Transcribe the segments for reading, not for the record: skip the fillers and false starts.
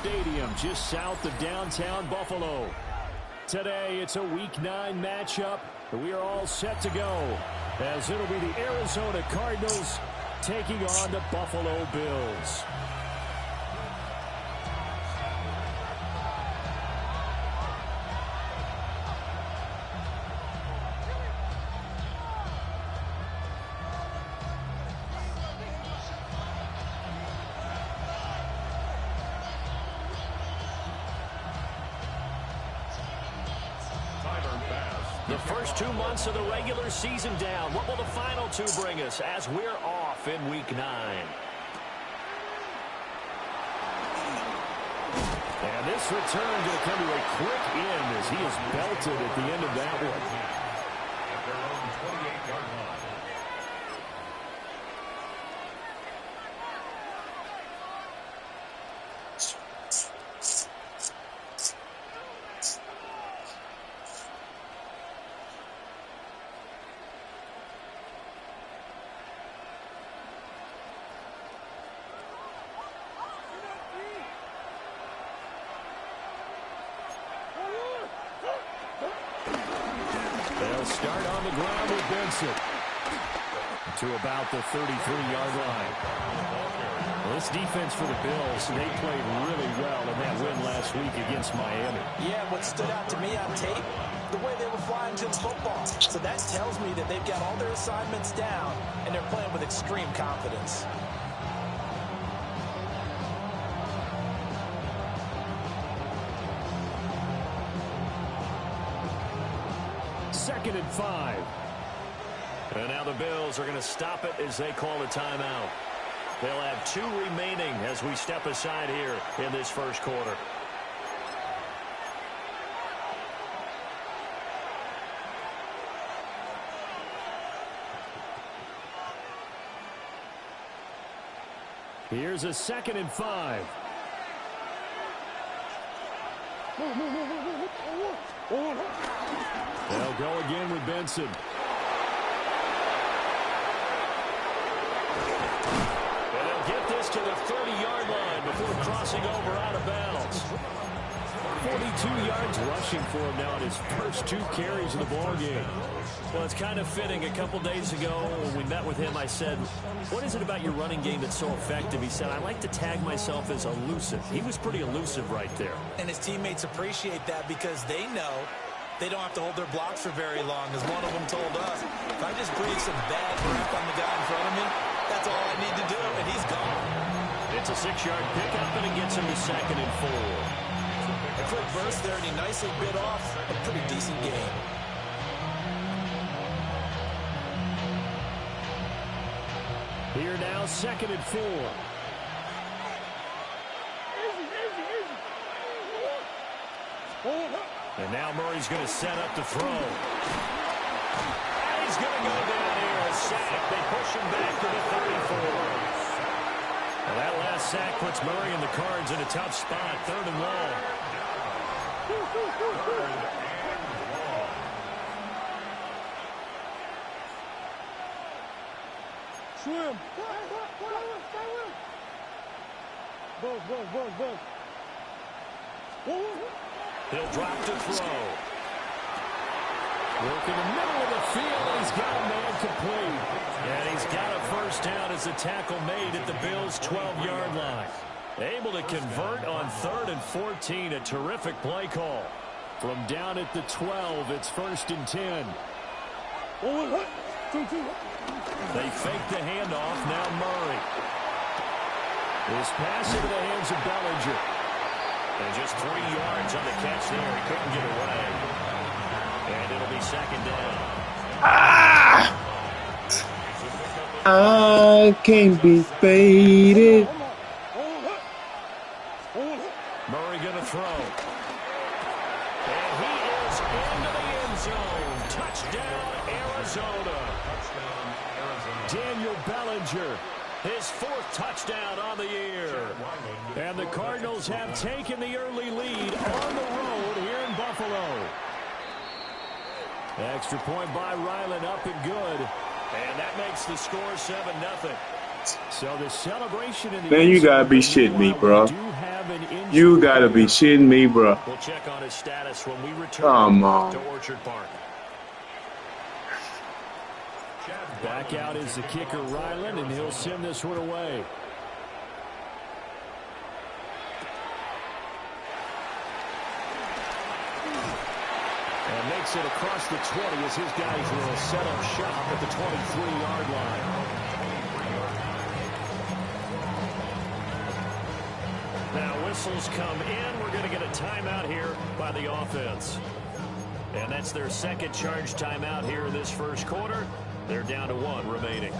Stadium just south of downtown Buffalo. Today, it's a Week 9 matchup. We are all set to go, as it'll be the Arizona Cardinals taking on the Buffalo Bills. The first 2 months of the regular season down. What will the final 2 bring us as we're off in Week 9? And this return going to come to a quick end as he is belted at the end of that one. At their own 28-yard line. They'll start on the ground with Benson to about the 33-yard line. Well, this defense for the Bills, they played really well in that win last week against Miami. Yeah, what stood out to me on tape, the way they were flying to the football. So that tells me that they've got all their assignments down, and they're playing with extreme confidence. Second and 5. And now the Bills are going to stop it as they call a timeout. They'll have 2 remaining as we step aside here in this first quarter. Here's a 2nd and 5. They'll go again with Benson. And they'll get this to the 30-yard line before crossing over out of bounds. 42 yards rushing for him now in his first 2 carries of the ball game. Well, it's kind of fitting. A couple days ago when we met with him, I said, what is it about your running game that's so effective? He said, I like to tag myself as elusive. He was pretty elusive right there. And his teammates appreciate that because they know they don't have to hold their blocks for very long, as one of them told us. If I just breathe some bad breath on the guy in front of me, that's all I need to do, and he's gone. It's a 6-yard pickup, and it gets him to 2nd and 4. A quick burst there, and he nicely bit off a pretty decent game. Here now, 2nd and 4. And now Murray's going to set up to throw. And he's going to go down here. A sack. They push him back to the 34. Well, that last sack puts Murray and the Cards in a tough spot. 3rd and long. Swim. Buzz. He'll drop to throw. Work in the middle of the field. He's got a man complete. And he's got a first down as the tackle made at the Bills' 12-yard line. Able to convert on 3rd and 14. A terrific play call. From down at the 12, it's 1st and 10. They fake the handoff. Now Murray. His pass into the hands of Bellinger. And just 3 yards on the catch there. He couldn't get away. And it'll be 2nd down. I can't be faded. Murray going to throw. And he is into the end zone. Touchdown, Arizona. Daniel Bellinger. His 4th touchdown on the year. And the Cardinals have taken the early lead on the road here in Buffalo. Extra point by Ryland, up and good. And that makes the score 7-0. So the celebration in the Man, you gotta be shitting me, bro. do have 11 injuries. You gotta be shitting me, bro. We'll check on his status when we return Come on. to Orchard Park. Back out is the kicker, Ryland, and he'll send this one away. And makes it across the 20 as his guys will set up shop at the 23-yard line. Now whistles come in. We're going to get a timeout here by the offense. And that's their second charge timeout here in this first quarter. They're down to 1 remaining.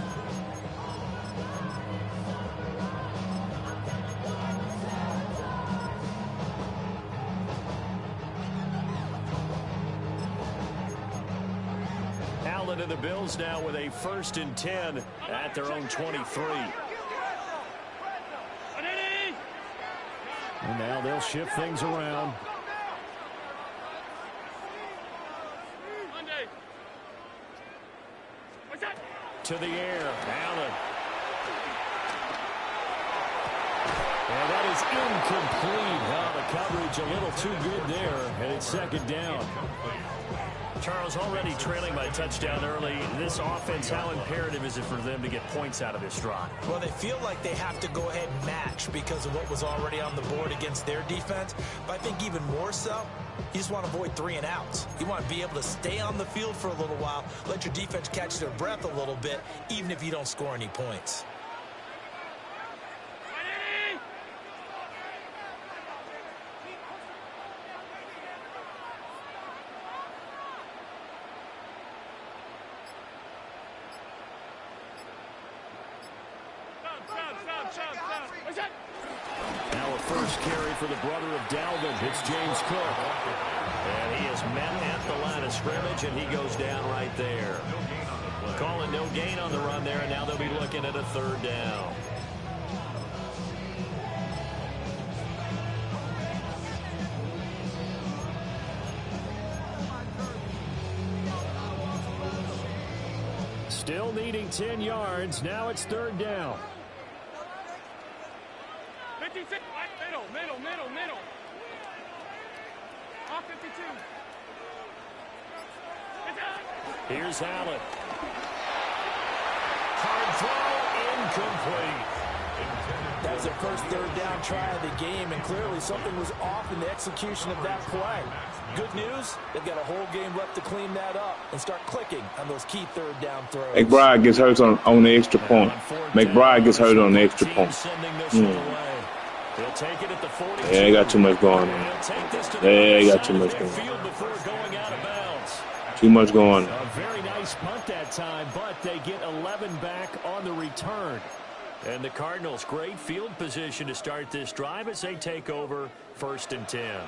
Allen and the Bills now with a 1st and 10 at their own 23. And now they'll shift things around. To the air, Allen. And that is incomplete. The coverage a little too good there, and it's 2nd down. Charles, already trailing by a touchdown early. This offense, how imperative is it for them to get points out of this drive? Well, they feel like they have to go ahead and match because of what was already on the board against their defense. But I think even more so, you just want to avoid 3 and outs. You want to be able to stay on the field for a little while, let your defense catch their breath a little bit, even if you don't score any points. Now a first carry for the brother of Dalvin. It's James Cook. And he is met at the line of scrimmage, and he goes down right there. Calling no gain on the run there, and now they'll be looking at a 3rd down. Still needing 10 yards. Now it's 3rd down. 56, middle. All 52. Here's Allen. Hard throw, incomplete. That was their first 3rd down try of the game, and clearly something was off in the execution of that play. Good news, they've got a whole game left to clean that up and start clicking on those key 3rd down throws. McBride gets hurt on the extra point. McBride gets hurt on the extra point. They'll take it at the 40. Yeah, they got too much going on. They got too much going on. Too much going on. A very nice punt that time, but they get 11 back on the return. And the Cardinals, great field position to start this drive as they take over 1st and 10.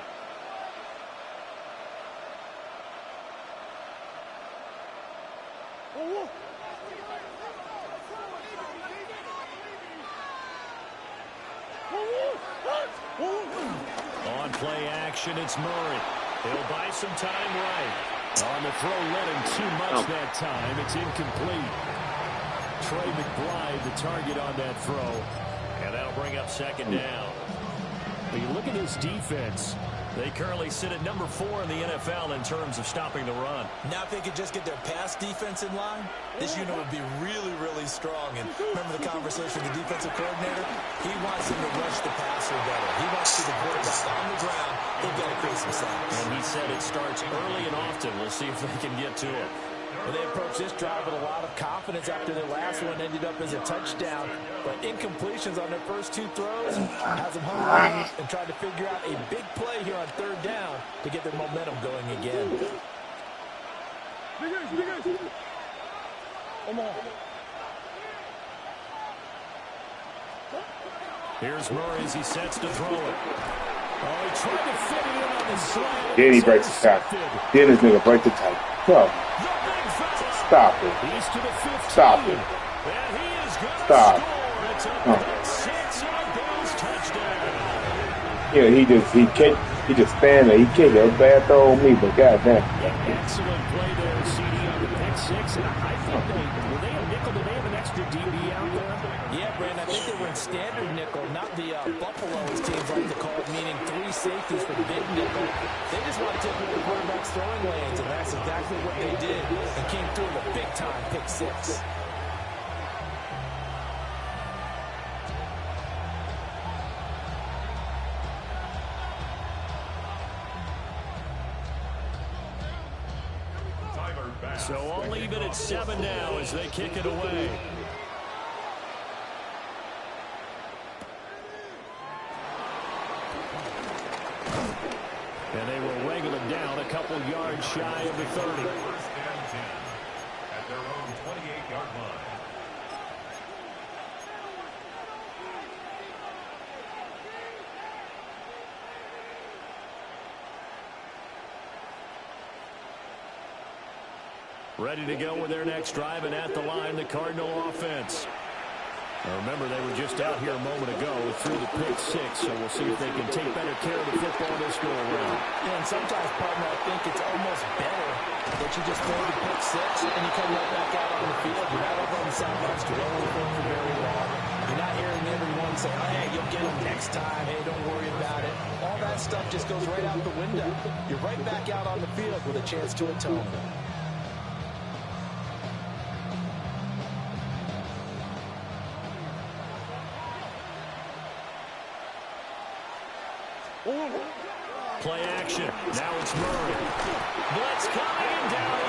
On play action, it's Murray. He'll buy some time right. On the throw, let him too much that time. It's incomplete. Trey McBride, the target on that throw. And that'll bring up 2nd down. But you look at his defense. They currently sit at number 4 in the NFL in terms of stopping the run. Now if they could just get their pass defense in line, this unit would be really, really strong. And remember the conversation with the defensive coordinator? He wants them to rush the passer better. He wants to see the quarterback on the ground. They've got to create some sacks. And he said it starts early and often. We'll see if they can get to it. Well, they approached this drive with a lot of confidence after their last one ended up as a touchdown. But incompletions on their first 2 throws has them hung around and tried to figure out a big play here on 3rd down to get their momentum going again. Here's Murray as he sets to throw it. Oh, he tried to fit it in on the slant. Then he breaks the tackle. Then this nigga break the tackle. Bro. Stop it. He's to the 15. Stop it. And he is going to Stop. score. It's a 6-yard Bills touchdown. Yeah, he just stand there. He kicked it. It was bad throw on me, but goddamn. Excellent play there, CD on the pick 6. And I think were they a nickel? Did they have an extra DB out there? Yeah, Brandon, I think they were in standard nickel, not the Buffalo, as teams like to call it, meaning 3 safeties for big nickel. They just want to take away the quarterback's throwing lanes, and that's exactly what they did, and came through with a big-time pick 6. So I'll leave it at 7 now as they kick it away. And they will wrangle him down a couple yards shy of the 30. First and 10 at their own 28-yard line. Ready to go with their next drive, and at the line, the Cardinal offense. Now remember, they were just out here a moment ago through the pick 6, so we'll see if they can take better care of the football this go around. Yeah, and sometimes, partner, I think it's almost better that you just throw the pick 6 and you come right back out on the field. You're not over on the sidelines dwelling for very long. You're not hearing everyone say, oh, hey, you'll get them next time. Hey, don't worry about it. All that stuff just goes right out the window. You're right back out on the field with a chance to atone. Play action. Now it's Murray. Blitz coming down.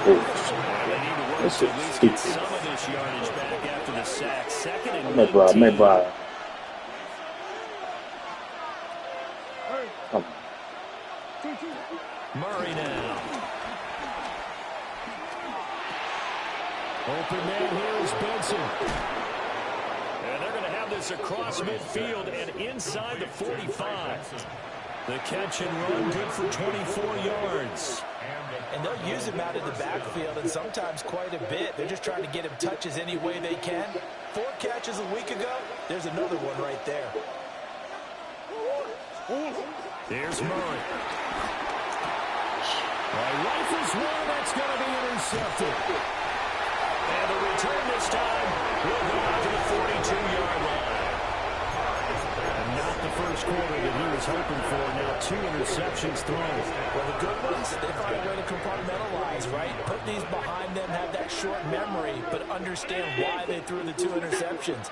They need to work to at least get some of this yardage back after the sack. 2nd and 19. Murray now. Open man here is Benson. And they're going to have this across midfield and inside the 45. The catch and run good for 24 yards. And they'll use him out of the backfield, and sometimes quite a bit. They're just trying to get him touches any way they can. 4 catches a week ago. There's another one right there. Here's Murray. Rifles one that's going to be intercepted. And the return this time will go out to the 42-yard line. And not the first quarter that he was hoping for. Now 2 interceptions thrown. Well, the good ones, they find a way to compartmentalize, right? Put these behind them, have that short memory, but understand why they threw the 2 interceptions.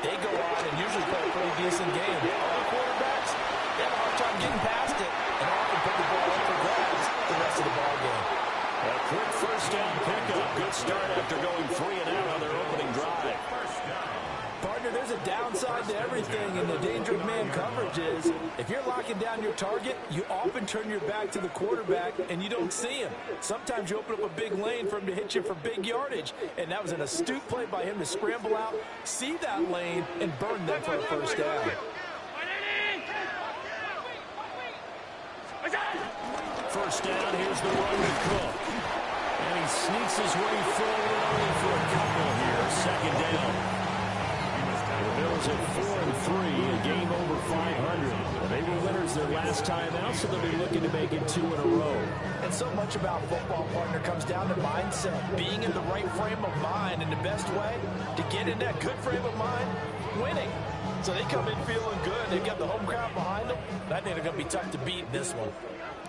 They go on and usually play a pretty decent game. All quarterbacks, they have a hard time getting past it and often put the ball up for grabs the rest of the ball game. A quick first down pickup. Good start after going 3 and out on their opening drive. Partner, there's a downside to everything, and the danger of man coverage is if you're locking down your target, you often turn your back to the quarterback and you don't see him. Sometimes you open up a big lane for him to hit you for big yardage, and that was an astute play by him to scramble out, see that lane, and burn them for a first down. First down, here's the run to Cook. And he sneaks his way forward only for a couple here. 2nd down. The Bills at 4-3, a game over 500. They were winners their last time out, so they'll be looking to make it 2 in a row. And so much about football, partner, comes down to mindset. Being in the right frame of mind, and the best way to get in that good frame of mind, winning. So they come in feeling good. They've got the home crowd behind them. I think they're going to be tough to beat in this one.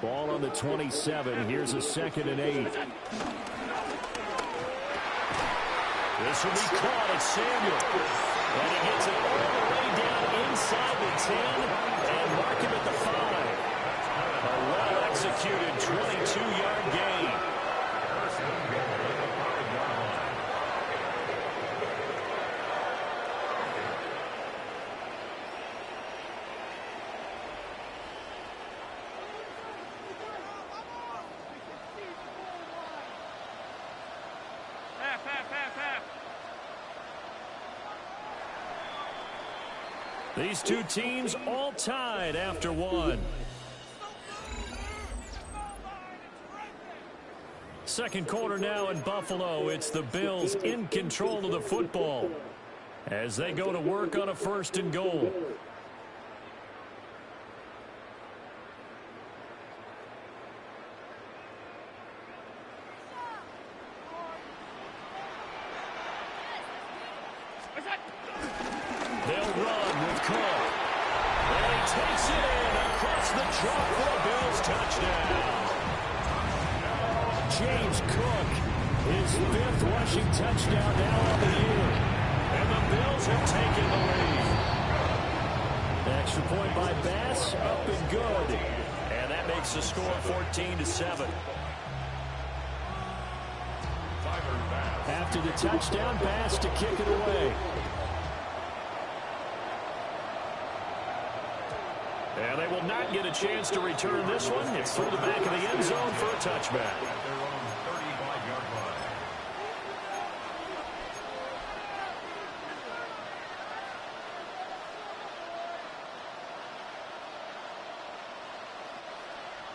Ball on the 27. Here's a 2nd and 8. This will be caught at Samuel. And he gets it all the way down inside the 10 and mark him at the 5. A well-executed 22-yard gain. These two teams all tied after 1. Second quarter now in Buffalo. It's the Bills in control of the football as they go to work on a 1st and goal. Cook. And he takes it in across the chalk for a Bills touchdown. James Cook, his 5th rushing touchdown now on the year. And the Bills have taken the lead. Extra point by Bass, up and good. And that makes the score 14-7. After the touchdown, Bass to kick it away. And they will not get a chance to return this one. It's through the back of the end zone for a touchback.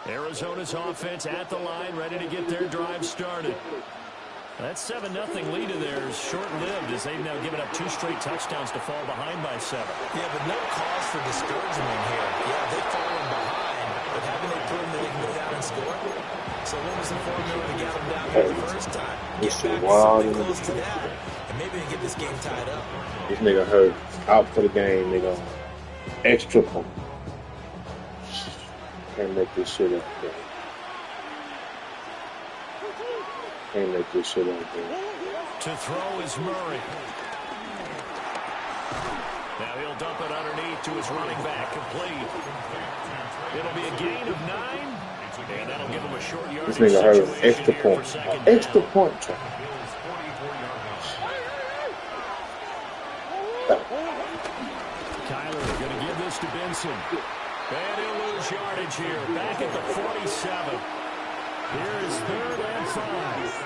Arizona's offense at the line, ready to get their drive started. That 7-0 lead of theirs short-lived as they've now given up 2 straight touchdowns to fall behind by 7. Yeah, but no cause for discouragement here. Yeah, they've fallen behind, but haven't they proven that they can go down and score? So what was the formula to get them down here the first time? Get back to something close to that, and maybe they get this game tied up. This nigga hurt. Out for the game, nigga. Extra point. Can't make this shit up, bro. Can't make this shit up, bro. To throw is Murray. Now he'll dump it underneath to his running back, complete. It'll be a gain of 9, and that'll give him a short yardage. This nigga hurt. Extra point. Extra point, Trey. Kyler going to give this to Benson. And he'll lose yardage here. Back at the 47. Here is 3rd and 5.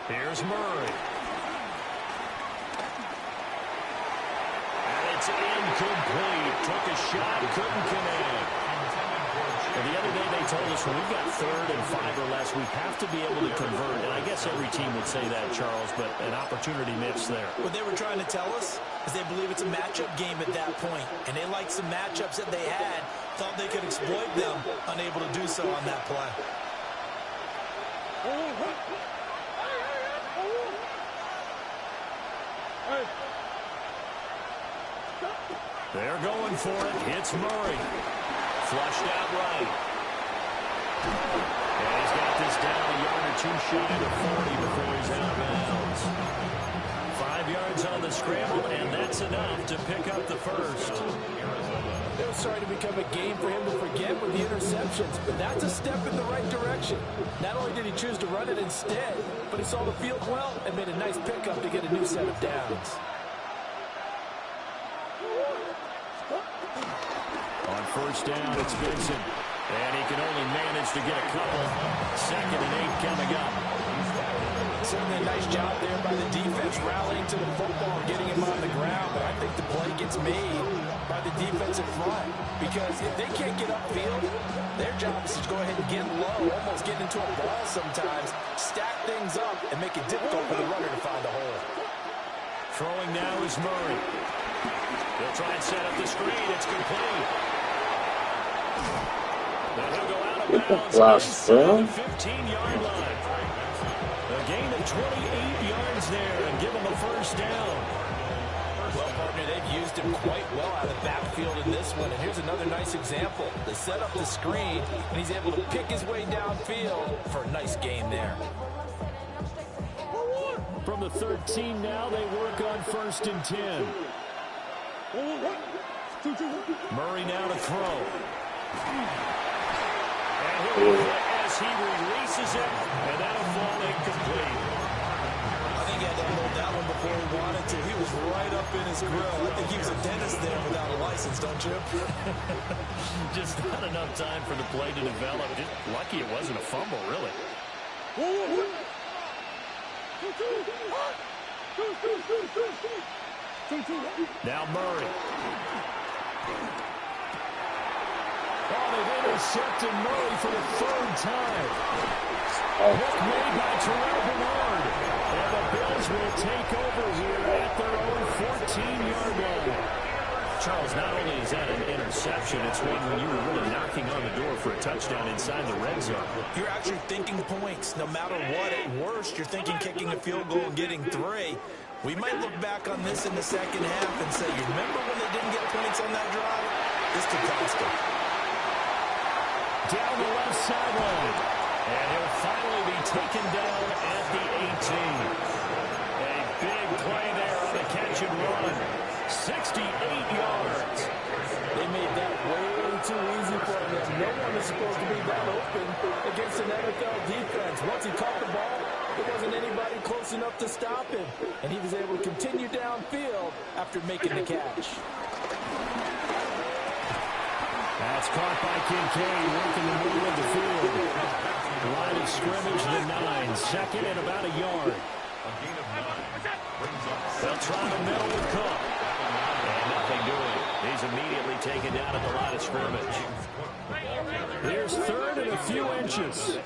Here's Murray. And it's incomplete. Took a shot, couldn't connect. And the other day they told us when we've got 3rd and 5 or less, we have to be able to convert. And I guess every team would say that, Charles, but an opportunity missed there. What they were trying to tell us is they believe it's a matchup game at that point. And they liked some matchups that they had, thought they could exploit them, unable to do so on that play. They're going for it. It's Murray. Flushed out right. And he's got this down a yard or 2 shy of 40 before he's out of bounds. 5 yards on the scramble, and that's enough to pick up the first. It was starting to become a game for him to forget with the interceptions, but that's a step in the right direction. Not only did he choose to run it instead, but he saw the field well and made a nice pickup to get a new set of downs. On first down, it's Benson. And he can only manage to get a couple. 2nd and 8 coming up. Certainly a nice job there by the defense rallying to the football and getting him on the ground. But I think the play gets made by the defensive front. Because if they can't get upfield, their job is to go ahead and get low, almost get into a ball sometimes, stack things up, and make it difficult for the runner to find a hole. Throwing now is Murray. He'll try and set up the screen. It's complete. Then he'll go out of bounds inside the 15-yard line. A gain of 28 yards there and give him a first down. Well, partner, they've used him quite well out of the backfield in this one. And here's another nice example. They set up the screen, and he's able to pick his way downfield for a nice gain there. From the 13 now, they work on 1st and 10. Murray now to throw. And he'll be hit as he releases it, and that'll fall incomplete. I think he had to hold that one before he wanted to. He was right up in his grill. I think he was a dentist there without a license, don't you? Just not enough time for the play to develop. Just lucky it wasn't a fumble, really. Now Murray. Oh, they've intercepted Murray for the 3rd time. Hook made by Terrell Bernard. And the Bills will take over here at their own 14-yard line. Charles, not only is that an interception, it's one when you were really knocking on the door for a touchdown inside the red zone. You're actually thinking points. No matter what, at worst, you're thinking kicking a field goal and getting 3. We might look back on this in the second half and say, you remember when they didn't get points on that drive? This could cost them. Down the left sideline. And he'll finally be taken down at the 18. A big play there on the catch and run. 68 yards. They made that way too easy for him. No one is supposed to be that open against an NFL defense. Once he caught the ball, there wasn't anybody close enough to stop him. And he was able to continue downfield after making the catch. That's caught by Kincaid, working the middle of the field. The line of scrimmage, the 9. Second and about a yard. They'll try the middle with Cook. And nothing doing. He's immediately taken down at the line of scrimmage. Here's third and a few inches. And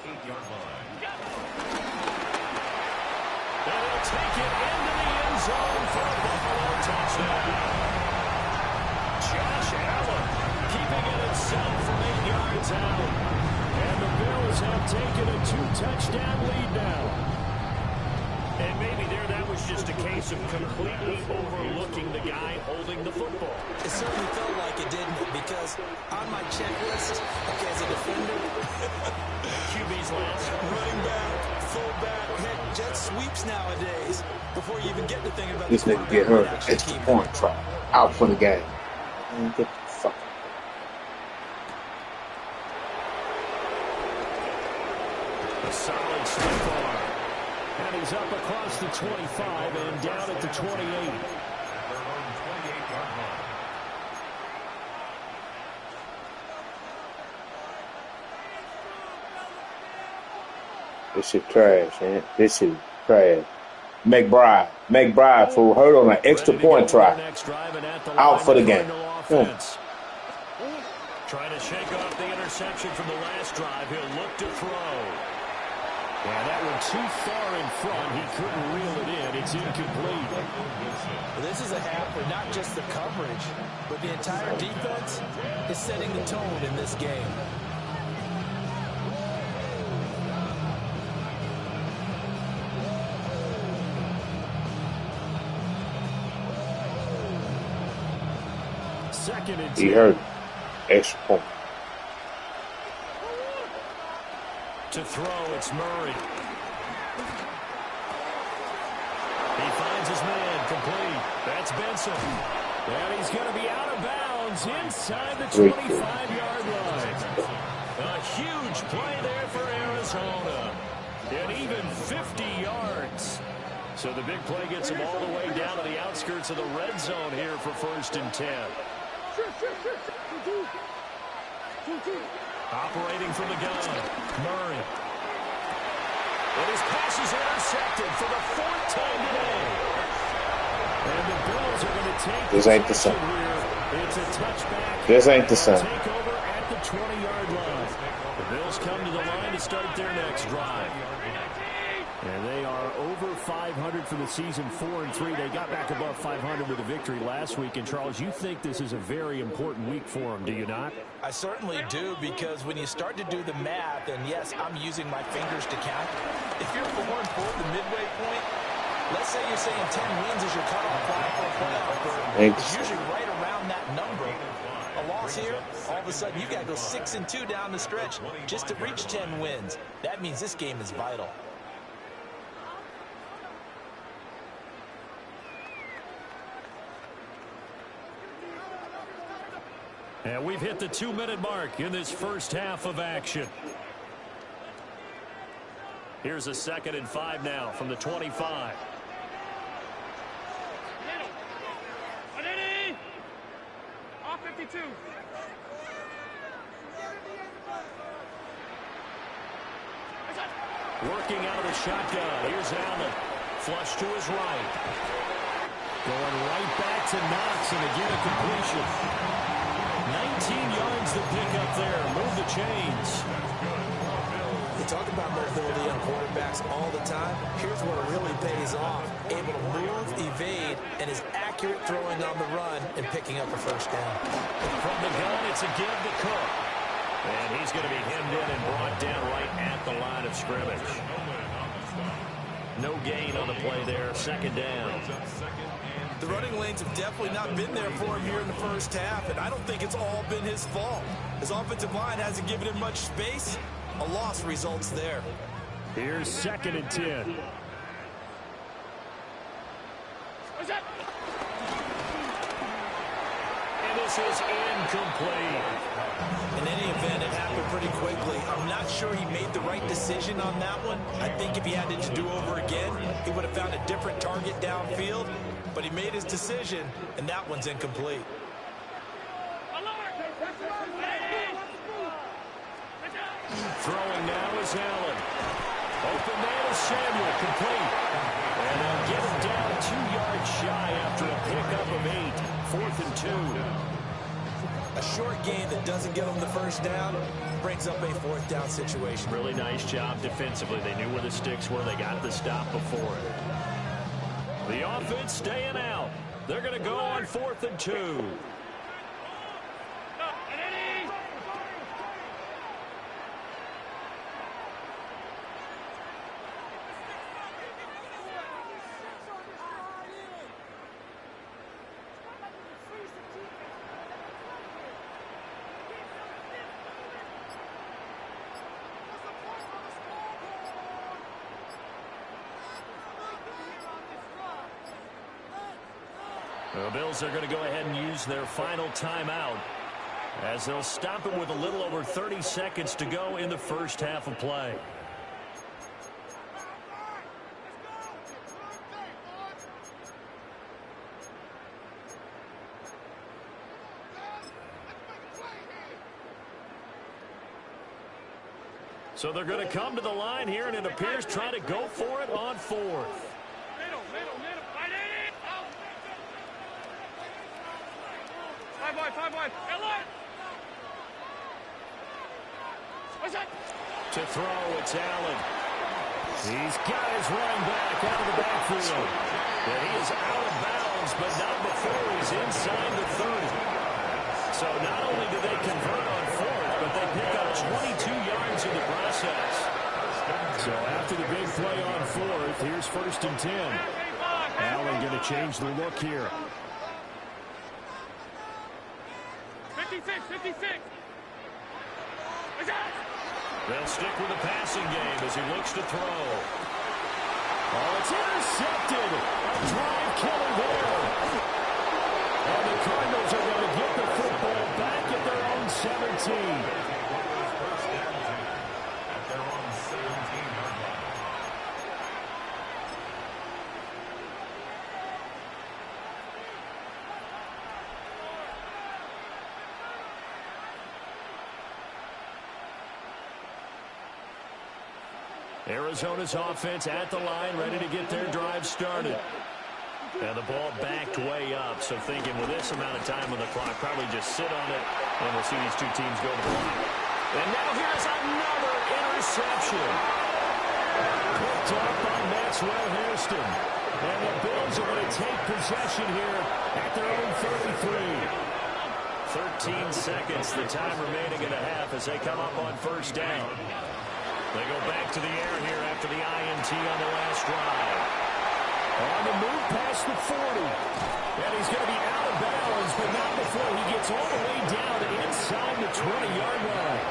he'll take it into the end zone for a Buffalo touchdown. Josh Allen keeping it itself from 8 yards out. And the Bills have taken a 2-touchdown lead now. And maybe there that was just a case of completely overlooking the guy holding the football. It certainly felt like it, didn't it? Because on my checklist, okay, as a defender, QB's last. running back, fullback, heck, jet sweeps nowadays. Before you even get to thinking about This nigga get hurt. Extra point try. Out for the game. Man, get the fuck. A solid stiff arm. And he's up across the 25 and down at the 28. This shit trash, man. This shit trash. McBride, fool. Hurt on an extra point try. Out for the game. Trying to shake off the interception from the last drive. He'll look to throw. Yeah, that one too far in front. He couldn't reel it in. It's incomplete. Well, this is a half where not just the coverage, but the entire defense is setting the tone in this game. Second and 10. He hurt. Extra point. To throw, it's Murray. He finds his man, complete. That's Benson. And he's going to be out of bounds inside the 25-yard line. A huge play there for Arizona. And even 50 yards. So the big play gets him all the way down to the outskirts of the red zone here for 1st and 10. Operating from the gun, Murray. And his pass is intercepted for the 4th time today. And the Bills are going to take this ain't the same. It's a touchback. This ain't the same. Take over at the 20-yard line. The Bills come to the line to start their next drive. And they are over 500 for the season, 4-3. They got back above 500 with a victory last week. And, Charles, you think this is a very important week for them, do you not? I certainly do, because when you start to do the math, and yes, I'm using my fingers to count, if you're 4-4 at the midway point, let's say you're saying 10 wins is your cutoff line for a playoff berth. It's usually right around that number. A loss here, all of a sudden you got to go 6-2 down the stretch just to reach 10 wins. That means this game is vital. And we've hit the 2-minute mark in this first half of action. Here's a 2nd and 5 now from the 25. Off 52. Working out of the shotgun. Here's Allen. Flush to his right. Going right back to Knox, and again a completion. 19 yards to pick up there. Move the chains. We talk about mobility on quarterbacks all the time. Here's where it really pays off. Able to move, evade, and is accurate throwing on the run and picking up a first down. From the gun, it's a give to Cook. And he's going to be hemmed in and brought down right at the line of scrimmage. No gain on the play there. Second down. The running lanes have definitely not been there for him here in the first half, and I don't think it's all been his fault. His offensive line hasn't given him much space. A loss results there. Here's 2nd and 10. What's that? And this is incomplete. In any event, it happened pretty quickly. I'm not sure he made the right decision on that one. I think if he had it to do over again, he would have found a different target downfield. But he made his decision, and that one's incomplete. Throwing now is Allen. Open man is Samuel, complete. And they'll get him down 2 yards shy after a pickup of 8. 4th and 2. A short gain that doesn't get him the first down brings up a 4th down situation. Really nice job defensively. They knew where the sticks were. They got the stop before it. The offense staying out. They're going to go on 4th and 2. The Bills are going to go ahead and use their final timeout as they'll stop it with a little over 30 seconds to go in the first half of play. So they're going to come to the line here, and it appears trying to go for it on 4th. Five wide. What's that? To throw, it's Allen. He's got his running back out of the backfield. And he is out of bounds, but not before he's inside the 30. So not only do they convert on 4th, but they pick up 22 yards in the process. So after the big play on 4th, here's 1st and 10. Allen going to change the look here. 56. They'll stick with the passing game as he looks to throw. Oh, it's intercepted. A drive killer there. And the Cardinals are going to get the football back at their own 17. Arizona's offense at the line, ready to get their drive started. And the ball backed way up, so thinking with this amount of time on the clock, probably just sit on it, and we'll see these two teams go to the line. And now here's another interception. Picked up by Maxwell Hairston. And the Bills are going to take possession here at their own 33. 13 seconds, the time remaining in a half as they come up on 1st down. They go back to the air here after the INT on the last drive. On the move past the 40. And he's going to be out of bounds, but not before he gets all the way down inside the 20-yard line.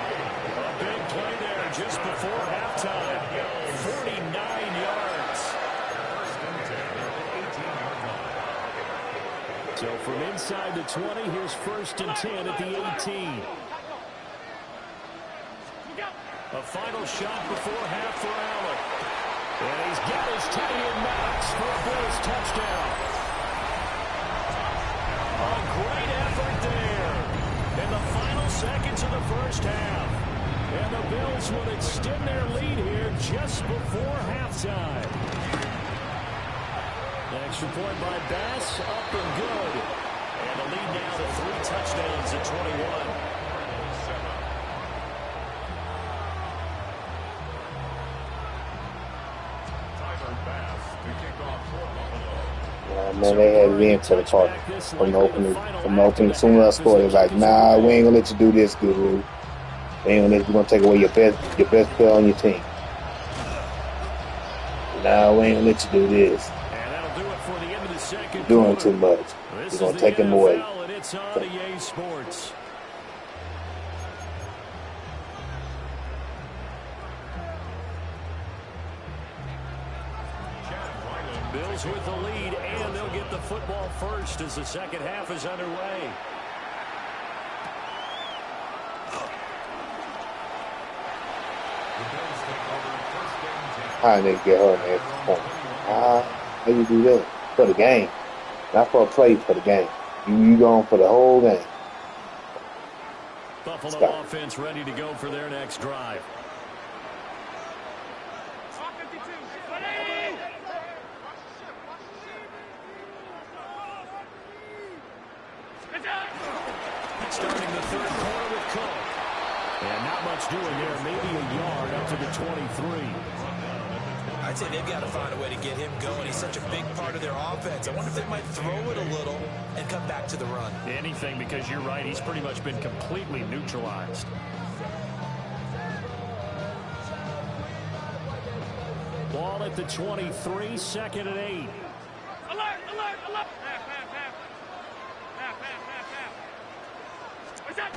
A big play there just before halftime. 49 yards. So from inside the 20, here's 1st and 10 at the 18. A final shot before half for Allen. And he's got his tight end Knox for a Bills touchdown. A great effort there in the final seconds of the first half. And the Bills would extend their lead here just before halftime. An extra point by Bass, up and good. And the lead now to 3 touchdowns at 21. Bass to kick Man, they had it in for the party from the opening. As soon as I scored, they're like, "Nah, we ain't gonna let you do this, Guru. We ain't gonna let you. We're gonna take away your best player on your team. Nah, we ain't gonna let you do this. And that'll do it for the end of the second You're doing quarter. too much. This We're is gonna take him away." NFL, and it's on EA Sports. Bills with the lead, and they'll get the football first as the second half is underway. How they get her an extra point? How you do that? For the game. Not for a play, for the game. You going for the whole game. Buffalo offense ready to go for their next drive. Starting the third quarter with Cook. And not much doing there. Maybe a yard up to the 23. I'd say they've got to find a way to get him going. He's such a big part of their offense. I wonder if they might throw it a little and come back to the run. Anything, because you're right. He's pretty much been completely neutralized. Ball at the 23, second and 8. Alert, alert, alert. Half, half, half. Half, half, half, half. What's that?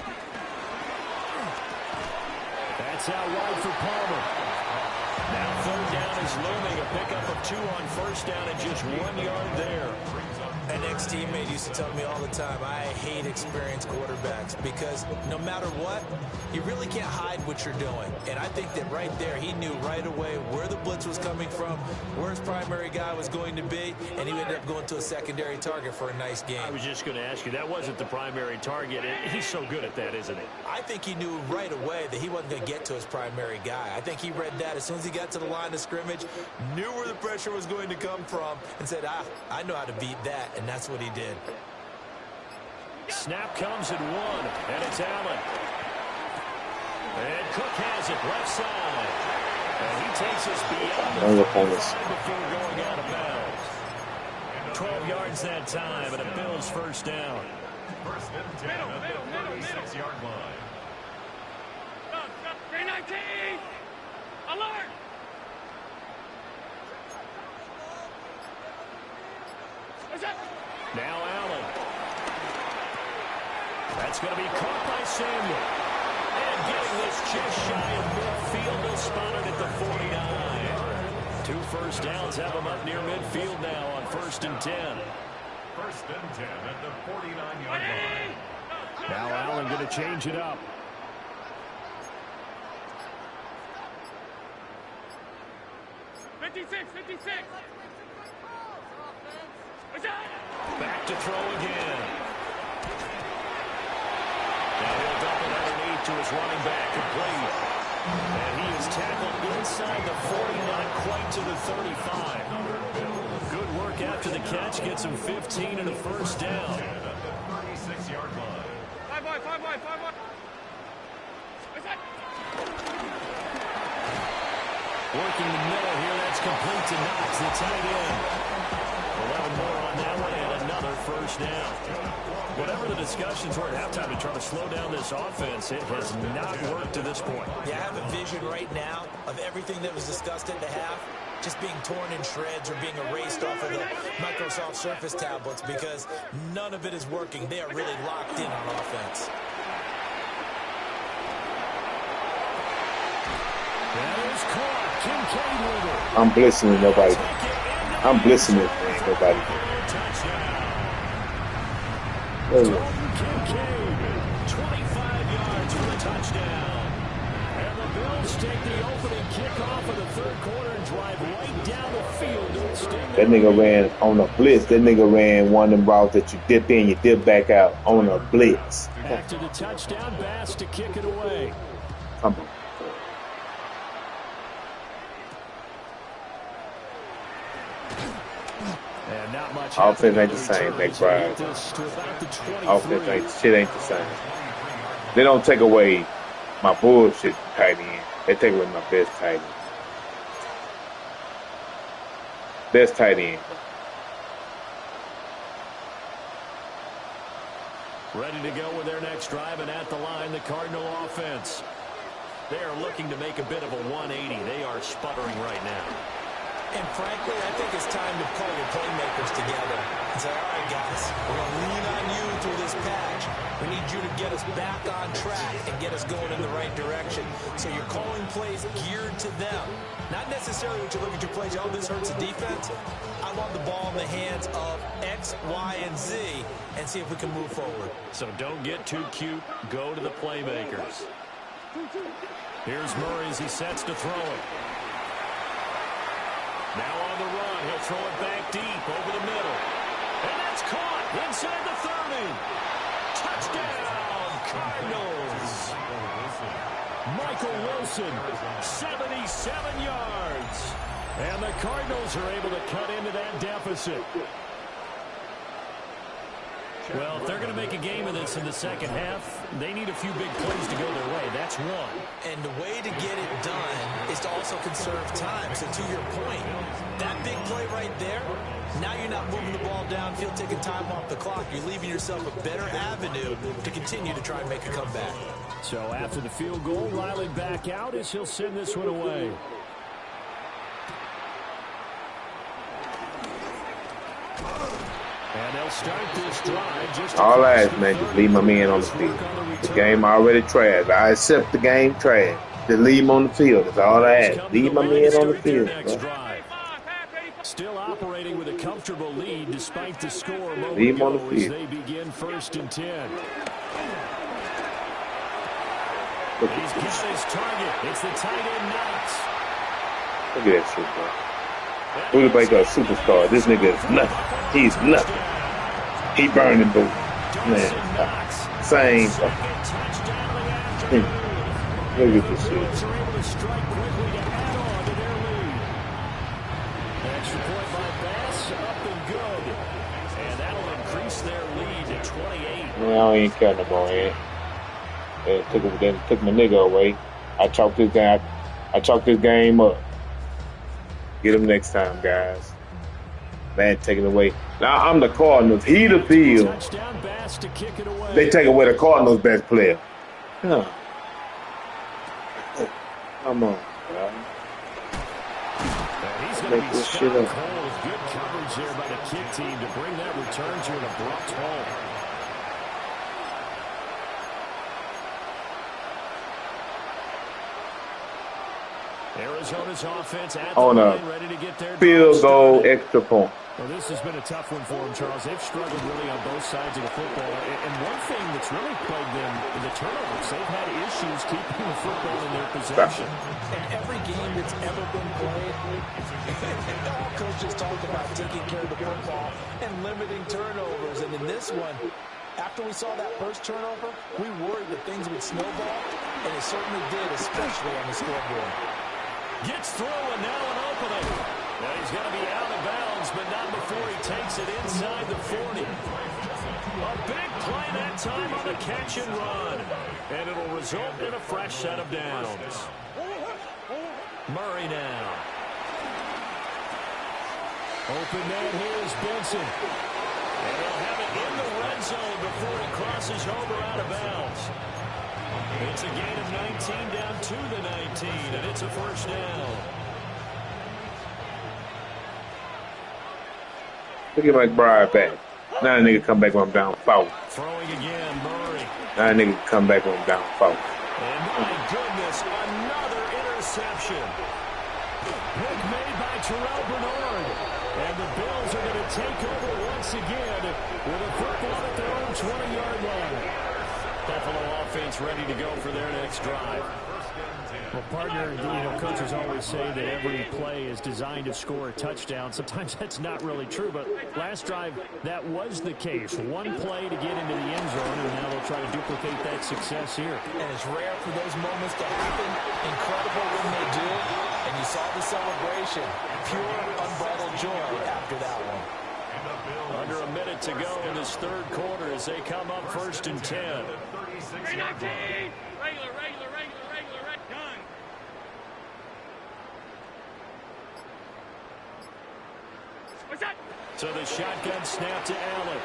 That's out wide for Palmer. Now third down is looming. A pickup of 2 on first down and just 1 yard there. An ex-teammate used to tell me all the time, I hate experienced quarterbacks because no matter what, you really can't hide what you're doing. And I think that right there, he knew right away where the blitz was coming from, where his primary guy was going to be, and he ended up going to a secondary target for a nice game. I was just going to ask you, that wasn't the primary target. He's so good at that, isn't he? I think he knew right away that he wasn't going to get to his primary guy. I think he read that as soon as he got to the line of scrimmage, knew where the pressure was going to come from, and said, I know how to beat that. And that's what he did. Snap comes at 1, and it's Allen. And Cook has it left side. And he takes us beyond the 45 before going out of bounds. 12 yards that time, and a Bills first down. First and 10 at the 36-yard line. 319. Alert. Now Allen. That's going to be caught by Samuel. And getting this just shy of midfield, they'll spot it at the 49. 2 first downs have them up near midfield now on first and 10. First and 10 at the 49-yard line. Now Allen going to change it up. Back to throw again. Now he'll dump it underneath to his running back, complete. And he is tackled inside the 40, not quite to the 35. Good work after the catch, gets him 15 and a first down. 36-yard line. Five boy. What's that? Working the middle here, that's complete to Knox, the tight end. 11 more on that one, and another first down. Whatever the discussions were at halftime to try to slow down this offense, it has not worked to this point. Yeah, I have a vision right now of everything that was discussed at the half just being torn in shreds or being erased off of the Microsoft Surface tablets because none of it is working. They are really locked in on offense. That is caught. Kincaid with it. I'm blitzing nobody. I'm blitzing it, man. Nobody. Kincaid, 25 yards for the touchdown. And the Bills take the opening kickoff of the third quarter and drive right down the field to extend. That nigga ran on a blitz. That nigga ran one of them routes that you dip in, you dip back out on a blitz. After the touchdown, Bass to kick it away. Come on. And not much Offense ain't the same, McBride. Offense ain't the same. They don't take away my bullshit tight end. They take away my best tight end. Best tight end. Ready to go with their next drive, and at the line, the Cardinal offense. They are looking to make a bit of a 180. They are sputtering right now. And frankly, I think it's time to call your playmakers together and say, all right, guys, we're going to lean on you through this patch. We need you to get us back on track and get us going in the right direction. So you're calling plays geared to them. Not necessarily what you look at your plays, oh, this hurts the defense. I want the ball in the hands of X, Y, and Z and see if we can move forward. So don't get too cute. Go to the playmakers. Here's Murray as he sets to throw it. Now on the run, he'll throw it back deep over the middle. And that's caught inside the 30. Touchdown, Cardinals. Michael Wilson, 77 yards. And the Cardinals are able to cut into that deficit. Well, if they're going to make a game of this in the second half, they need a few big plays to go their way. That's one. And the way to get it done is to also conserve time. So to your point, that big play right there, now you're not moving the ball downfield, taking time off the clock. You're leaving yourself a better avenue to continue to try and make a comeback. So after the field goal, Riley back out as he'll send this one away. And they'll start this drive just all I ask, man, just leave my man on the field. The game already trash. I accept the game trash. Just leave him on the field. That's all I ask. Leave my man on the field. Still operating with a comfortable lead despite the score. Leave him on the field. As they begin 1st and 10. He's got his target. It's the tight end Knox. Look at that shit, bro. We're going to make a superstar. This nigga is nothing. He's nothing. He burning boots. Man, same. Look at this shit. Extra point by Bass, up and good. And that'll increase their lead to 28. No, I ain't care no more, man. Took my nigga away. I chalked this game up. Get him next time, guys. Man, taking away. Now I'm the Cardinals. He the field. They take away the Cardinals' best player. Huh. Come on, guys. Make this shit up. Good coverage there by the kick team to bring that return to an abrupt halt. Arizona's offense at the line, ready to get their field goal extra point. Well, this has been a tough one for them, Charles. They've struggled really on both sides of the football. And one thing that's really plagued them, the turnovers. They've had issues keeping the football in their possession. And every game that's ever been played, all coaches talk about taking care of the football and limiting turnovers. And in this one, after we saw that first turnover, we worried that things would snowball, and it certainly did, especially on the scoreboard. Gets through, and now an opening. Well, he's going to be out of bounds, but not before he takes it inside the 40. A big play that time on the catch and run. And it'll result in a fresh set of downs. Murray now. Open man here is Benson. And they'll have it in the red zone before it crosses over out of bounds. It's a gain of 19 down to the 19, and it's a first down. Look at McBride back. Now the nigga come back when I'm down 4. Throwing again, Murray. Now the nigga come back when I'm down 4. And my goodness, another interception. Pick made by Terrell Bernard. And the Bills are going to take over once again with a football at their own 20-yard line. Buffalo offense ready to go for their next drive. Well, partner, coaches always say that every play is designed to score a touchdown. Sometimes that's not really true, but last drive, that was the case. One play to get into the end zone, and now they'll try to duplicate that success here. And it's rare for those moments to happen. Incredible when they do. And you saw the celebration. Pure, unbridled joy after that one. Under a minute to go in this third quarter as they come up 1st and 10. Regular, done. What's that? So the shotgun snap to Allen.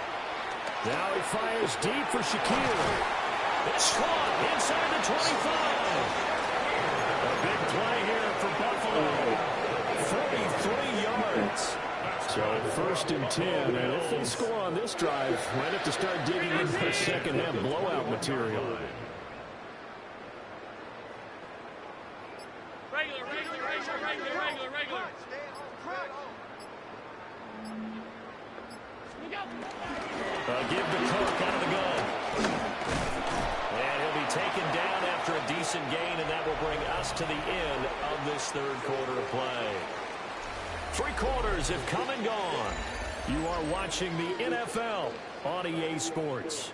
Now he fires deep for Shaquille. It's caught inside the 25. A big play here for Buffalo. 43 yards. So 1st and 10, and if they score on this drive, might have to start digging in for second half blowout material. Regular. Give the Cook out of the gun. And he'll be taken down after a decent gain, and that will bring us to the end of this 3rd quarter of play. 3 quarters have come and gone. You are watching the NFL on EA Sports.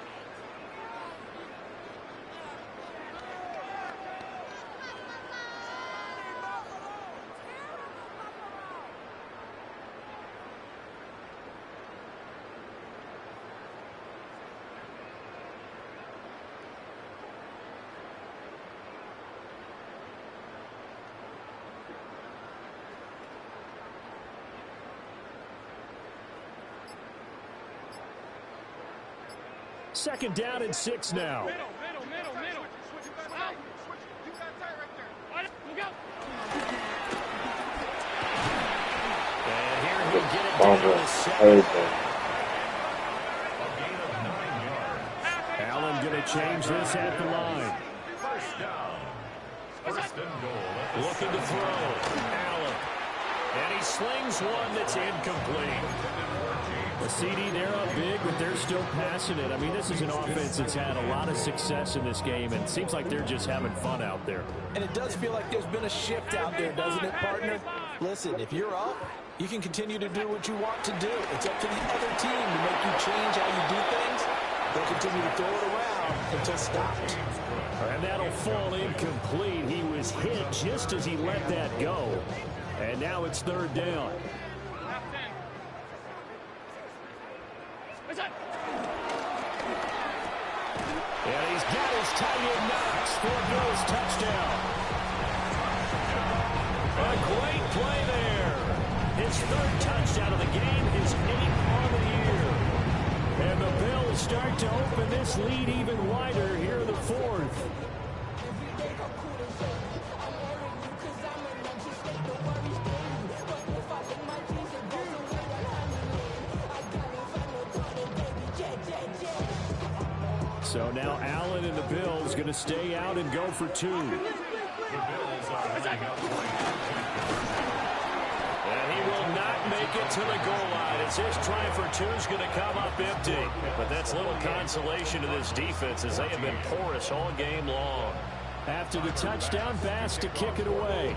Second down and 6 now. Middle. Switch. Out. You got tight right there. Look out. And here he'll get it down to 7. Allen going to change this at the line. First and goal. Looking to throw. Allen. And he slings one that's incomplete. The CD, they're up big, but they're still passing it. I mean, this is an offense that's had a lot of success in this game, and it seems like they're just having fun out there. And it does feel like there's been a shift out there, doesn't it, partner? Listen, if you're up, you can continue to do what you want to do. It's up to the other team to make you change how you do things. They'll continue to throw it around until stopped. And that'll fall incomplete. He was hit just as he let that go. And now it's 3rd down. And he's got his tight end Knox for a Bills touchdown. A great play there. His 3rd touchdown of the game, his 8th on the year. And the Bills start to open this lead even wider here in the 4th. So now Allen and the Bills going to stay out and go for 2. And he will not make it to the goal line as his try for 2 is going to come up empty. But that's little consolation to this defense as they have been porous all game long. After the touchdown pass to kick it away.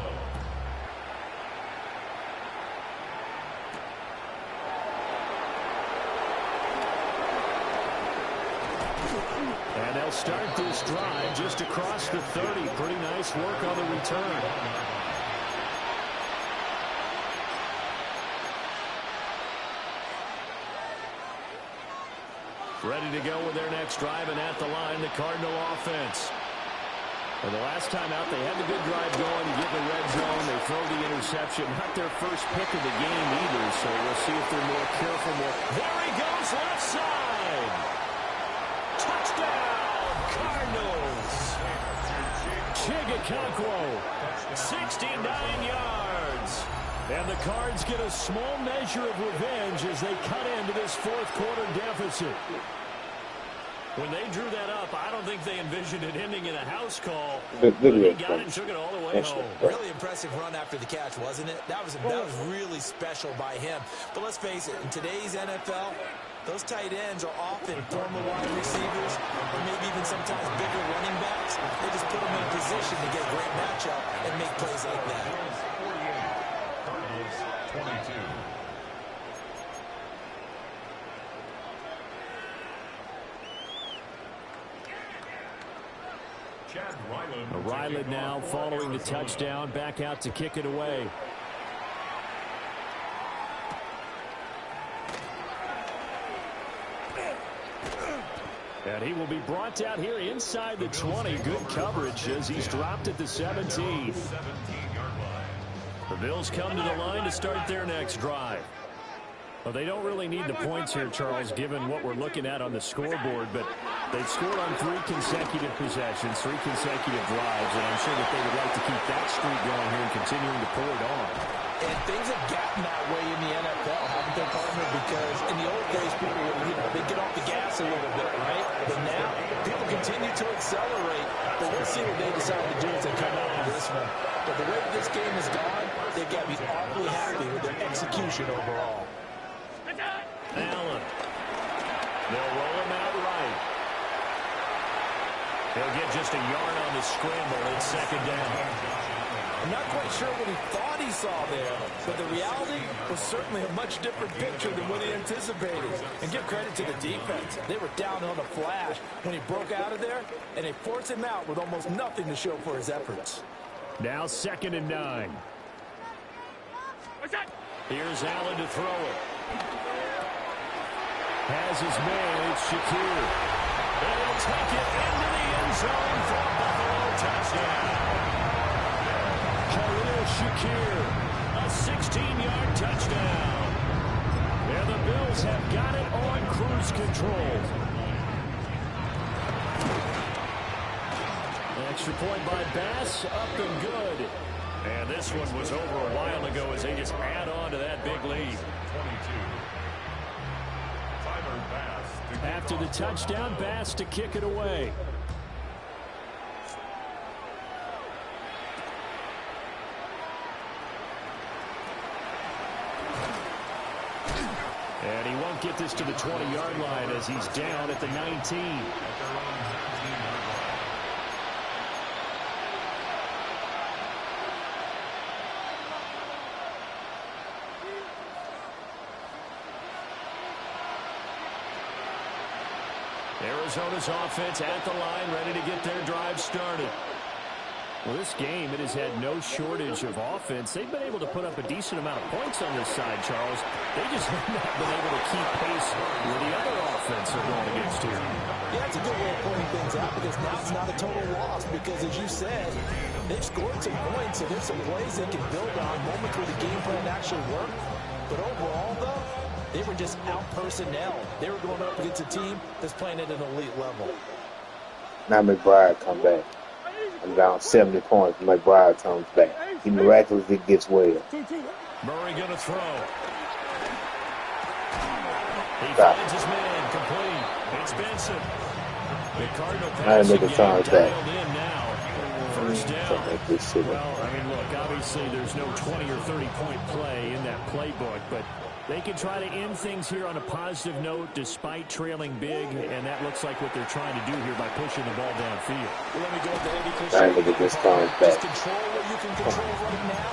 And they'll start this drive just across the 30. Pretty nice work on the return. Ready to go with their next drive, and at the line, the Cardinal offense. And the last time out, they had the good drive going. You get in the red zone, they throw the interception. Not their first pick of the game either, so we'll see if they're more careful. There he goes, left side. Touchdown, Cardinals. Chigakonkwo, 69 yards. And the Cards get a small measure of revenge as they cut into this 4th quarter deficit. When they drew that up, I don't think they envisioned it ending in a house call. But he got it and took it all the way home. Really impressive run after the catch, wasn't it? That was really special by him. But let's face it, in today's NFL, those tight ends are often former wide receivers or maybe even sometimes bigger running backs. They just put them in a position to get a great matchup and make plays like that. 22. Ryland now following the touchdown, back out to kick it away. And he will be brought out here inside the 20. Good coverage as he's dropped at the 17. The Bills come to the line to start their next drive. Well, they don't really need the points here, Charles, given what we're looking at on the scoreboard, but they've scored on 3 consecutive possessions, 3 consecutive drives, and I'm sure that they would like to keep that streak going here and continuing to pour it on. And things have gotten that way in the NFL, haven't they, partner? Because in the old days, people would, they'd get off the gas a little bit, right? But now, people continue to accelerate. But we'll see what they decide to do as they come out of this one. But the way this game has gone, they've got to be awfully happy with their execution overall. Allen. They'll roll him out right. He'll get just a yard on the scramble. It's second down. I'm not quite sure what he thought he saw there, but the reality was certainly a much different picture than what he anticipated. And give credit to the defense. They were down on a flash when he broke out of there, and they forced him out with almost nothing to show for his efforts. Now 2nd and 9. Here's Allen to throw it. Has his man. It's Shakir. And he'll take it into the end zone for a Buffalo touchdown. Shakir, a 16-yard touchdown. And the Bills have got it on cruise control. Extra point by Bass, up and good. And this one was over a while ago as they just add on to that big lead. 22. Tyler Bass. After the touchdown, Bass to kick it away. And he won't get this to the 20-yard line as he's down at the 19. Arizona's offense at the line, ready to get their drive started. Well, this game, it has had no shortage of offense. They've been able to put up a decent amount of points on this side, Charles. They just have not been able to keep pace with the other offense they're going against here. Yeah, it's a good way of pointing things out because now it's not a total loss because, as you said, they've scored some points, so there's some plays they can build on, moments where the game plan actually worked. But overall, though, they were just out-personnel. They were going up against a team that's playing at an elite level. Now McBride come back. I'm down 70 points. McBride comes back. He miraculously gets well. Murray going to throw. He finds his man complete. It's Benson. The Cardinal passing game dialed in now. First down. Well, I mean, look, obviously there's no 20 or 30-point play in that playbook, but they can try to end things here on a positive note despite trailing big, and that looks like what they're trying to do here by pushing the ball downfield. Well, let me go with the Eddie Cliche. Trying to get this comes back. Just control what you can control right now,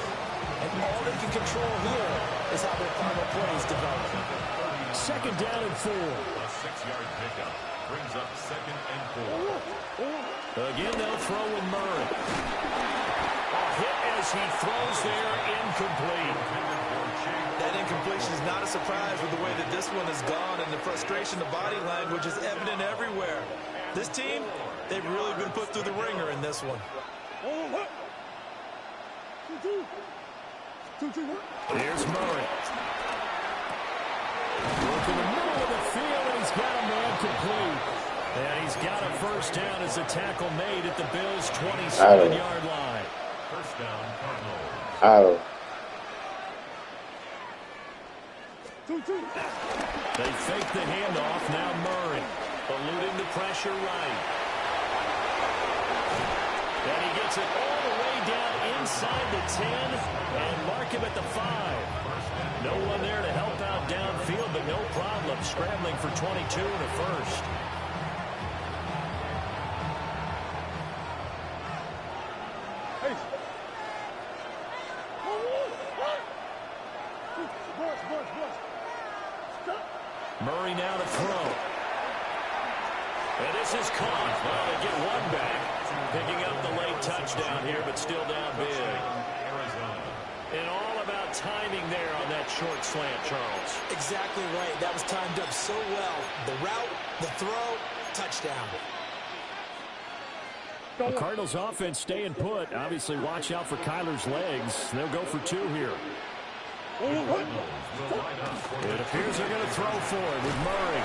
and all they can control here is how their final plays develop. 2nd down and 4. A 6-yard pickup brings up 2nd and 4. Again, they'll throw with Murray. A hit as he throws there, incomplete. That incompletion is not a surprise with the way that this one has gone, and the frustration, the body language is evident everywhere. This team, they've really been put through the ringer in this one. Here's Murray. Look in the middle of the field, and he's got a man complete. And he's got a first down as the tackle made at the Bills' 27-yard line. First down, Cardinals. They fake the handoff. Now Murray eluding the pressure right. And he gets it all the way down inside the 10 and mark him at the 5. No one there to help out downfield, but no problem scrambling for 22 and a first. Murray now to throw. And this is caught. Well, they get one back. Picking up the late touchdown here, but still down big. And all about timing there on that short slant, Charles. Exactly right. That was timed up so well. The route, the throw, touchdown. The Cardinals offense staying put. Obviously, watch out for Kyler's legs. They'll go for 2 here. And a Here's they're going to throw for it with Murray.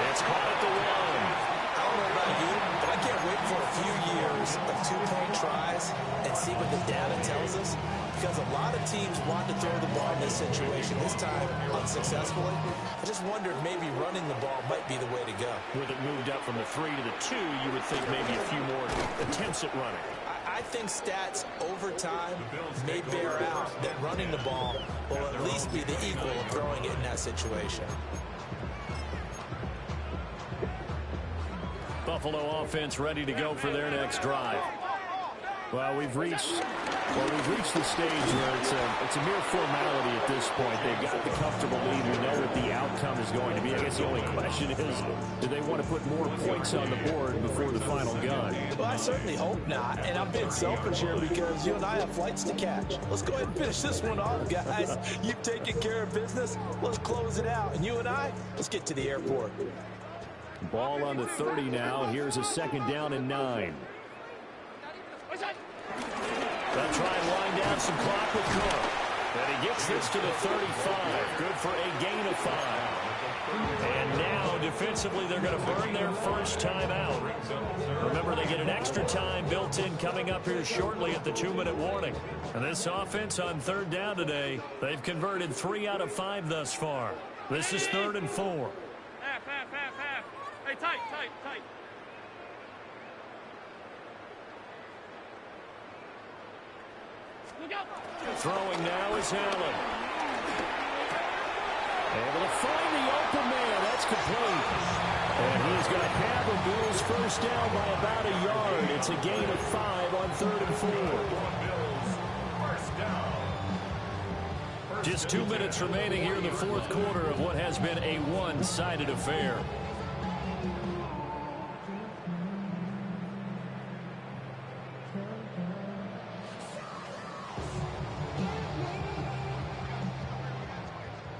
It's caught at the 1. I don't know about you, but I can't wait for a few years of two-point tries and see what the data tells us. Because a lot of teams want to throw the ball in this situation, this time unsuccessfully. I just wondered maybe running the ball might be the way to go. With it moved up from the 3 to the 2, you would think maybe a few more attempts at running. I think stats over time may bear out that running the ball will at least be the equal of throwing it in that situation. Buffalo offense ready to go for their next drive. Well, we've reached the stage where it's a mere formality at this point. They've got the comfortable lead. We know what the outcome is going to be. I guess the only question is, do they want to put more points on the board before the final gun? Well, I certainly hope not. And I'm being selfish here because you and I have flights to catch. Let's go ahead and finish this one off, guys. You've taken care of business. Let's close it out. And you and I, let's get to the airport. Ball on the 30 now. Here's a 2nd down and 9. They'll try and wind down some clock with Cook. And he gets this to the 35. Good for a gain of 5. And now, defensively, they're going to burn their first time out. Remember, they get an extra time built in coming up here shortly at the 2-minute warning. And this offense on 3rd down today, they've converted 3 out of 5 thus far. This is 3rd and 4. Half. Hey, tight. Look out. Throwing now is Allen. Able to find the open man. That's complete. And he's going to have a Bills first down by about a yard. It's a gain of 5 on 3rd and 4. Just 2 minutes remaining here in the 4th quarter of what has been a one-sided affair.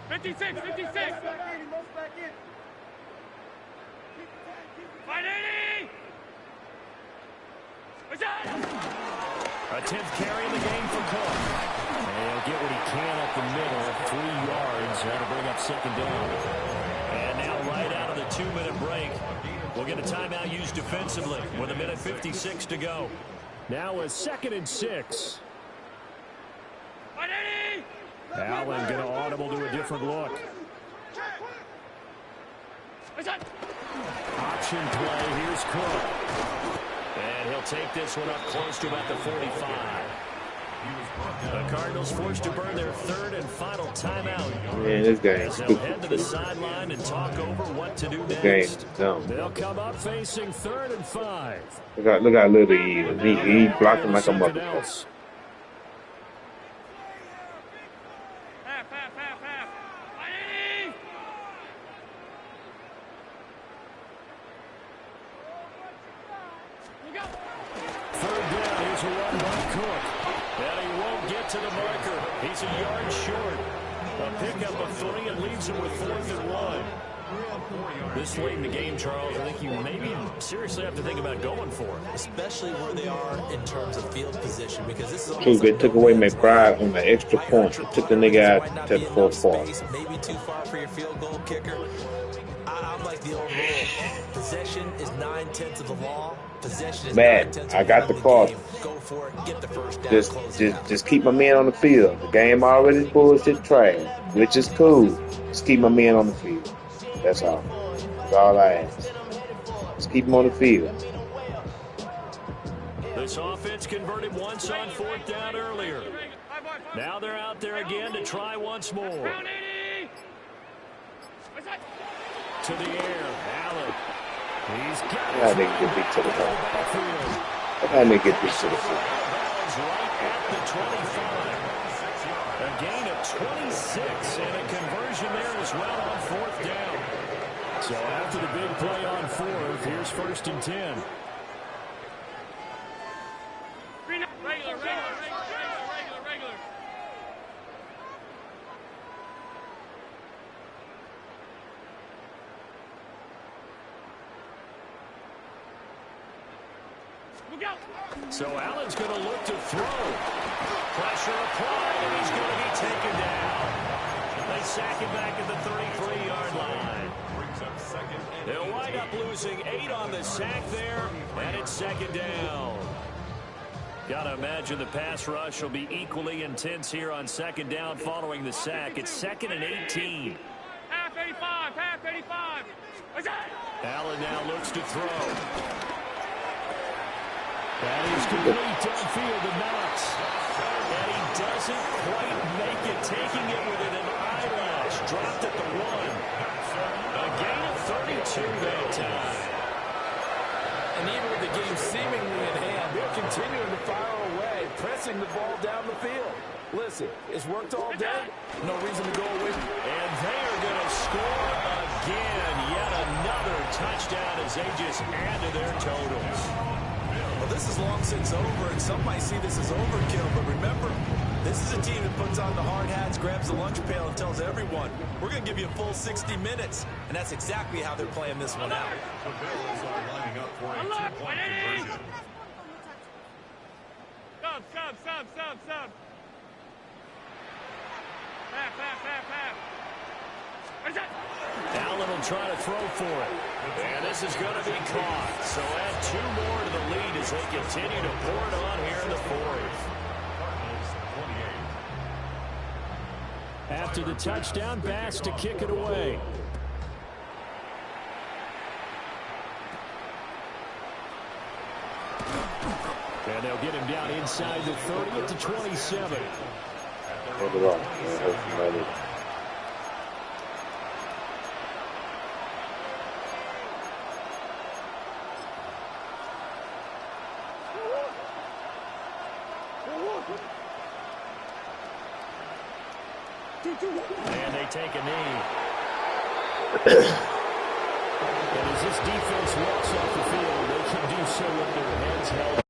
Fifty-six. 580. What's that? A 10th carry in the game for Cook. And he'll get what he can up the middle. 3 yards. That'll bring up 2nd down. And now right out of the 2-minute break, we'll get a timeout used defensively with 1:56 to go. Now a 2nd and 6. 580. Allen going to audible to a different look. What's that? Option play. Here's Cook. And he'll take this one up close to about the 45. The Cardinals forced to burn their 3rd and final timeout. Man, this game's They'll stupid. head to the sideline and talk over what to do This next. game's dumb. They'll come up facing 3rd and 5. Look how little he is. He blocking like a motherfucker. Half. 580. Look out. 3rd down. Here's a run by Cook. And he won't get to the marker. He's a yard short. A pickup of 3 and leaves him with 4th and 1. This late in the game, Charles, I think you maybe seriously have to think about going for it. Especially where they are in terms of field position, because this is True, almost they like took no away man's McBride land. on the extra point. They took the nigga out to the 4th quarter. Maybe too far for your field goal kicker. I'm like the old rule. Possession is 9/10 of the law. Possession is Man, 9/10 I of got the game. call. Go for it. Get the first down. Close it out. Just keep my man on the field. The game already bullshit trash, which is cool. Just keep my man on the field. That's all. That's all I ask. Just keep him on the field. This offense converted once on 4th down earlier. Now they're out there again to try once more. Round 80. What's that? To the air, Allen. He's got That it. nigga get big to the ball. Backfield. That nigga get big to the field. Ball's right at the 25. A gain of 26 and a conversion there as well on 4th down. So after the big play on 4th, here's 1st and 10. Regular. Look out. So Allen's going to look to throw. Pressure applied, and he's going to be taken down. They sack him back at the 33. second and They'll wind up losing 8 on the sack there, and it's second down. Got to imagine the pass rush will be equally intense here on second down following the sack. It's second and 18. Half 85, half 85. Allen now looks to throw. That is complete downfield to Knox. And he doesn't quite make it, taking it within an eyelash. Dropped at the 1. A gain of 32 that time. And even with the game seemingly in hand, they're continuing to fire away, pressing the ball down the field. Listen, it's worked all day. No reason to go away. And they are going to score again. Yet another touchdown as they just add to their totals. Well, this is long since over, and some might see this as overkill. But remember, this is a team that puts on the hard hats, grabs the lunch pail, and tells everyone, we're going to give you a full 60 minutes. And that's exactly how they're playing this one out. the Bills are lining up for a two-point conversion. Sub. Half. Allen will try to throw for it. And this is going to be caught. So add 2 more to the lead as they continue to pour it on here in the 4th. Cardinals 28. After the touchdown, Bass to kick it away. And they'll get him down inside the 30 at the 27. Hold it on. Yeah, And they take a knee. And as this defense walks off the field, they can do so with their heads held.